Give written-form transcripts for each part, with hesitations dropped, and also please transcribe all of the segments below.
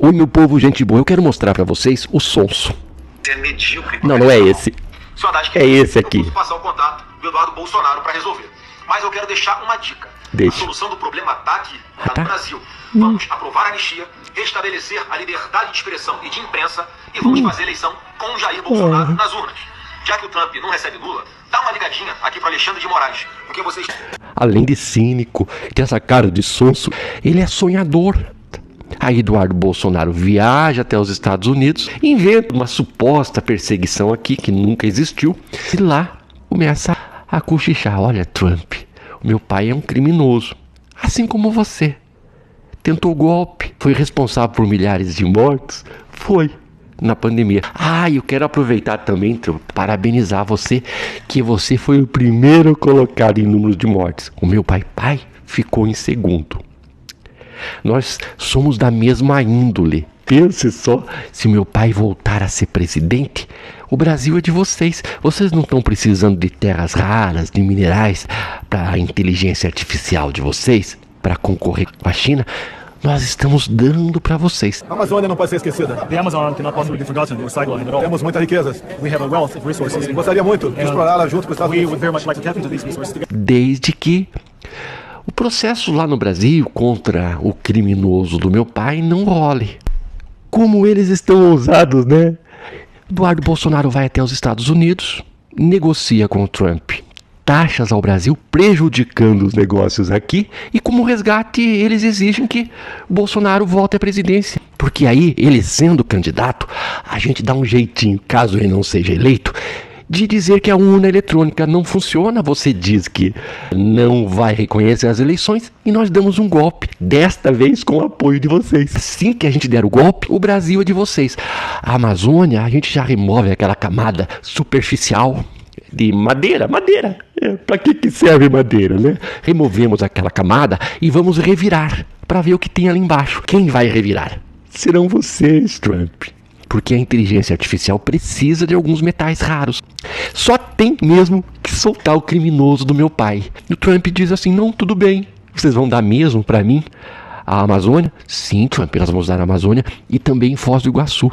Oi, meu povo, gente boa, eu quero mostrar pra vocês o sonso. É medíocre. Não, não é esse. É esse aqui. Eu posso passar o contato do Eduardo Bolsonaro para resolver. Mas eu quero deixar uma dica. Deixa. A solução do problema tá aqui, tá tá? no Brasil. Vamos aprovar a anistia, restabelecer a liberdade de expressão e de imprensa e vamos fazer eleição com Jair Bolsonaro nas urnas. Já que o Trump não recebe Lula, dá uma ligadinha aqui para Alexandre de Moraes, porque vocês... Além de cínico, tem essa cara de sonso, ele é sonhador. Aí Eduardo Bolsonaro viaja até os Estados Unidos, inventa uma suposta perseguição aqui que nunca existiu, e lá começa a cochichar. Olha, Trump, o meu pai é um criminoso, assim como você. Tentou golpe, foi responsável por milhares de mortos, foi na pandemia. Eu quero aproveitar também, Trump, parabenizar você, que você foi o primeiro colocado em número de mortes. O meu pai ficou em segundo. Nós somos da mesma índole. Pense só, se meu pai voltar a ser presidente, o Brasil é de vocês. Vocês não estão precisando de terras raras, de minerais para a inteligência artificial de vocês, para concorrer com a China. Nós estamos dando para vocês. A Amazônia não pode ser esquecida. The Amazon cannot possibly be forgotten or sidelined at all. Temos muitas riquezas. We have a wealth of resources. Gostaria muito de explorá-la junto com os Estados We Unidos. would very much like to tap into these resources together. Desde que o processo lá no Brasil contra o criminoso do meu pai não role. Como eles estão ousados, né? Eduardo Bolsonaro vai até os Estados Unidos, negocia com o Trump taxas ao Brasil, prejudicando os negócios aqui, e como resgate eles exigem que Bolsonaro volte à presidência. Porque aí, ele sendo candidato, a gente dá um jeitinho, caso ele não seja eleito, de dizer que a urna eletrônica não funciona. Você diz que não vai reconhecer as eleições e nós damos um golpe, desta vez com o apoio de vocês. Assim que a gente der o golpe, o Brasil é de vocês. A Amazônia, a gente já remove aquela camada superficial de madeira. Para que serve madeira, né? Removemos aquela camada e vamos revirar para ver o que tem ali embaixo. Quem vai revirar? Serão vocês, Trump. Porque a inteligência artificial precisa de alguns metais raros. Só tem mesmo que soltar o criminoso do meu pai. E o Trump diz assim, não, tudo bem. Vocês vão dar mesmo para mim a Amazônia? Sim, Trump, nós vamos dar a Amazônia e também em Foz do Iguaçu.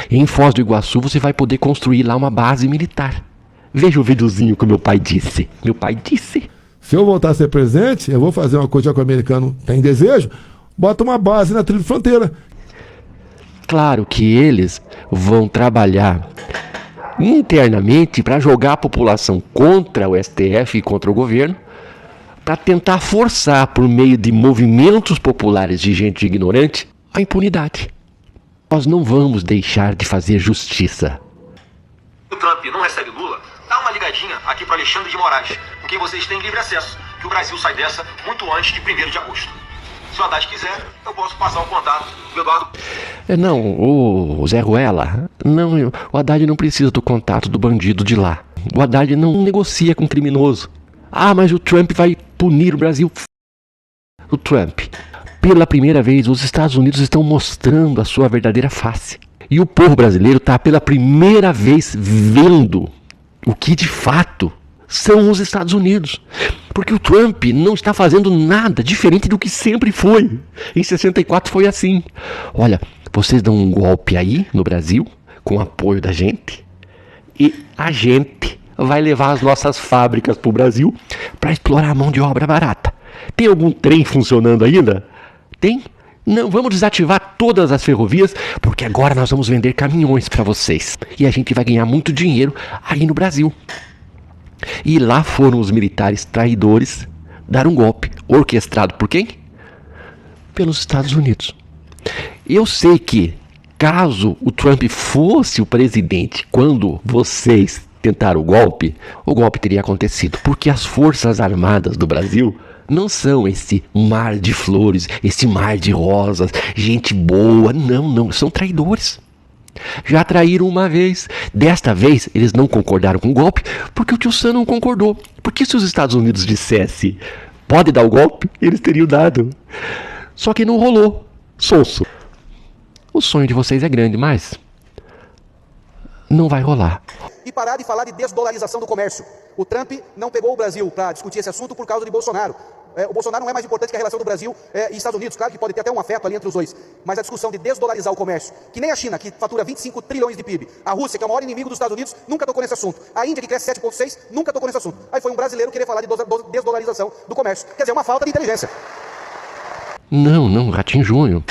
Em Foz do Iguaçu você vai poder construir lá uma base militar. Veja o videozinho que meu pai disse. Meu pai disse. Se eu voltar a ser presidente, eu vou fazer uma coisa que o americano tem desejo, bota uma base na trilha de fronteira. Claro que eles vão trabalhar internamente para jogar a população contra o STF e contra o governo, para tentar forçar, por meio de movimentos populares de gente ignorante, a impunidade. Nós não vamos deixar de fazer justiça. O Trump não recebe Lula, dá uma ligadinha aqui para Alexandre de Moraes, com quem vocês têm livre acesso, que o Brasil sai dessa muito antes de 1º de agosto. Se o Haddad quiser, eu posso passar o contato do Eduardo... Não, o Zé Ruela, não, o Haddad não precisa do contato do bandido de lá. O Haddad não negocia com criminoso. Mas o Trump vai punir o Brasil. O Trump, pela primeira vez, os Estados Unidos estão mostrando a sua verdadeira face. E o povo brasileiro está pela primeira vez vendo o que de fato são os Estados Unidos. Porque o Trump não está fazendo nada diferente do que sempre foi. Em 64 foi assim. Olha, vocês dão um golpe aí no Brasil, com o apoio da gente, e a gente vai levar as nossas fábricas para o Brasil para explorar a mão de obra barata. Tem algum trem funcionando ainda? Tem? Não, vamos desativar todas as ferrovias, porque agora nós vamos vender caminhões para vocês. E a gente vai ganhar muito dinheiro aí no Brasil. E lá foram os militares traidores dar um golpe, orquestrado por quem? Pelos Estados Unidos. Eu sei que, caso o Trump fosse o presidente quando vocês tentaram o golpe teria acontecido, porque as Forças Armadas do Brasil não são esse mar de flores, esse mar de rosas, gente boa, não, são traidores. Já traíram uma vez, desta vez eles não concordaram com o golpe, porque o tio Sam não concordou. Porque se os Estados Unidos dissesse, pode dar o golpe, eles teriam dado. Só que não rolou, sonso. O sonho de vocês é grande, mas não vai rolar. E parar de falar de desdolarização do comércio. O Trump não pegou o Brasil para discutir esse assunto por causa de Bolsonaro. O Bolsonaro não é mais importante que a relação do Brasil e Estados Unidos. Claro que pode ter até um afeto ali entre os dois. Mas a discussão de desdolarizar o comércio, que nem a China, que fatura 25 trilhões de PIB. A Rússia, que é o maior inimigo dos Estados Unidos, nunca tocou nesse assunto. A Índia, que cresce 7,6, nunca tocou nesse assunto. Aí foi um brasileiro querer falar de desdolarização do comércio. Quer dizer, uma falta de inteligência. Não, Ratinho Júnior.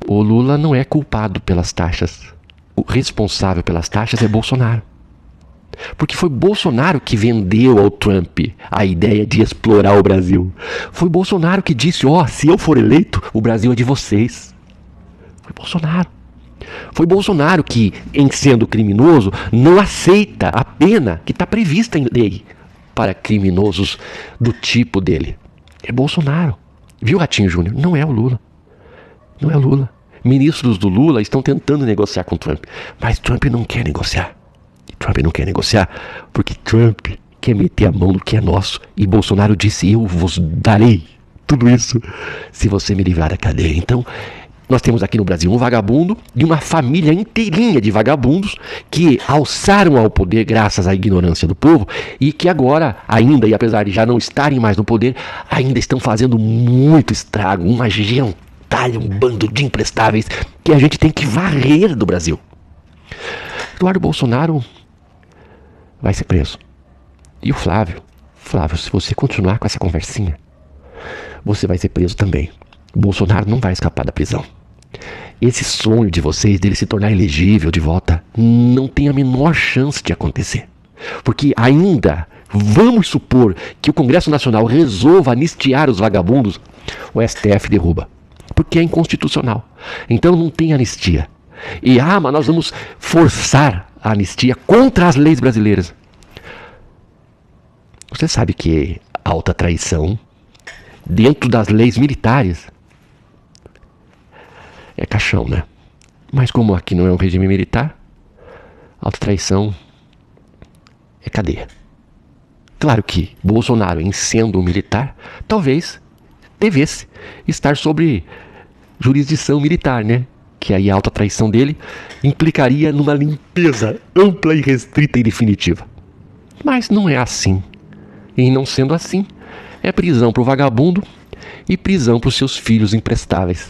O Lula não é culpado pelas taxas. O responsável pelas taxas é Bolsonaro. Porque foi Bolsonaro que vendeu ao Trump a ideia de explorar o Brasil. Foi Bolsonaro que disse, se eu for eleito, o Brasil é de vocês. Foi Bolsonaro. Foi Bolsonaro que, em sendo criminoso, não aceita a pena que está prevista em lei para criminosos do tipo dele. É Bolsonaro. Viu, Ratinho Júnior? Não é o Lula. Não é o Lula. Ministros do Lula estão tentando negociar com Trump. Mas Trump não quer negociar. Trump não quer negociar porque Trump quer meter a mão no que é nosso. E Bolsonaro disse, eu vos darei tudo isso se você me livrar da cadeia. Então, nós temos aqui no Brasil um vagabundo e uma família inteirinha de vagabundos que alçaram ao poder graças à ignorância do povo e que agora, ainda, e apesar de já não estarem mais no poder, ainda estão fazendo muito estrago, uma gentalha, um bando de imprestáveis que a gente tem que varrer do Brasil. Eduardo Bolsonaro vai ser preso. E o Flávio, se você continuar com essa conversinha, você vai ser preso também. Bolsonaro não vai escapar da prisão. Esse sonho de vocês, dele se tornar elegível de volta, não tem a menor chance de acontecer. Porque ainda, vamos supor que o Congresso Nacional resolva anistiar os vagabundos, o STF derruba. Porque é inconstitucional. Então não tem anistia. E mas nós vamos forçar a anistia contra as leis brasileiras. Você sabe que alta traição dentro das leis militares é caixão, né? Mas como aqui não é um regime militar, alta traição é cadeia. Claro que Bolsonaro, em sendo um militar, talvez devesse estar sob jurisdição militar, né? Que aí a alta traição dele implicaria numa limpeza ampla e restrita e definitiva. Mas não é assim. E não sendo assim, é prisão para o vagabundo e prisão para os seus filhos imprestáveis.